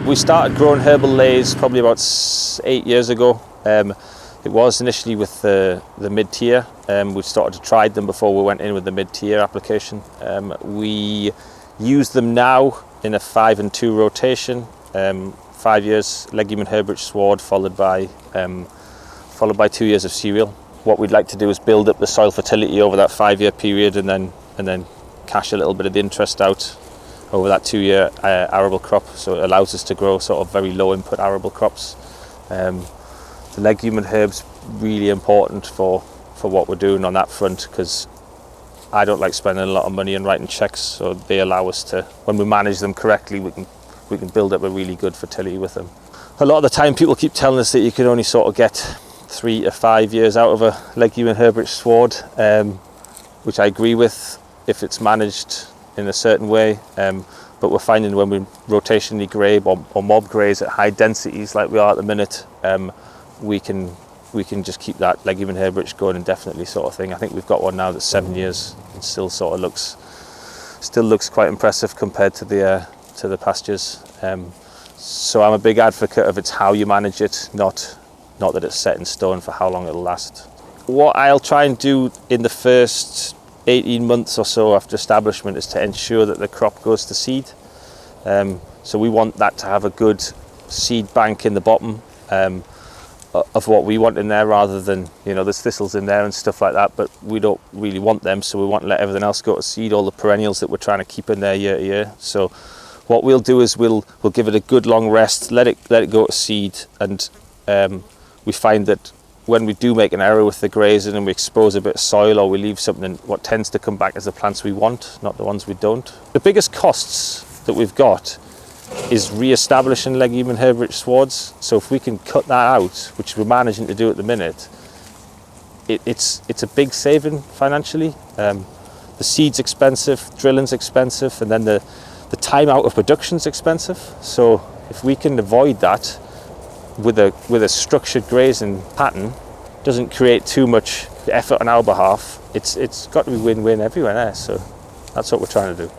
We started growing herbal leys probably about 8 years ago. It was initially with the mid-tier. We started to try them before we went in with the mid-tier application. We use them now in a 5 and 2 rotation. 5 years legume and herbage sward followed by 2 years of cereal. What we'd like to do is build up the soil fertility over that 5-year period and then cash a little bit of the interest out over that 2-year arable crop, so it allows us to grow sort of very low input arable crops. The legume and herbs really important for what we're doing on that front, because I don't like spending a lot of money on writing checks, so they allow us to, when we manage them correctly, we can build up a really good fertility with them. A lot of the time people keep telling us that you can only sort of get 3 to 5 years out of a legume and herbage sward, which I agree with if it's managed in a certain way, but we're finding when we rotationally grabe or mob graze at high densities like we are at the minute, we can just keep that legume and herbage going indefinitely, sort of thing. I think we've got one now that's 7 years and still sort of looks quite impressive compared to the pastures. So I'm a big advocate of it's how you manage it, not that it's set in stone for how long it'll last. What I'll try and do in the first 18 months or so after establishment is to ensure that the crop goes to seed. So we want that to have a good seed bank in the bottom of what we want in there, rather than, there's thistles in there and stuff like that, but we don't really want them, so we want to let everything else go to seed, all the perennials that we're trying to keep in there year to year. So what we'll do is we'll give it a good long rest, let it go to seed, and we find that when we do make an error with the grazing and we expose a bit of soil or we leave something, what tends to come back is the plants we want, not the ones we don't. The biggest costs that we've got is re-establishing legume and herbage swards. So if we can cut that out, which we're managing to do at the minute, it's a big saving financially. The seed's expensive, drilling's expensive, and then the time out of production's expensive. So if we can avoid that with a structured grazing pattern, doesn't create too much effort on our behalf, it's got to be win-win everywhere there. So that's what we're trying to do.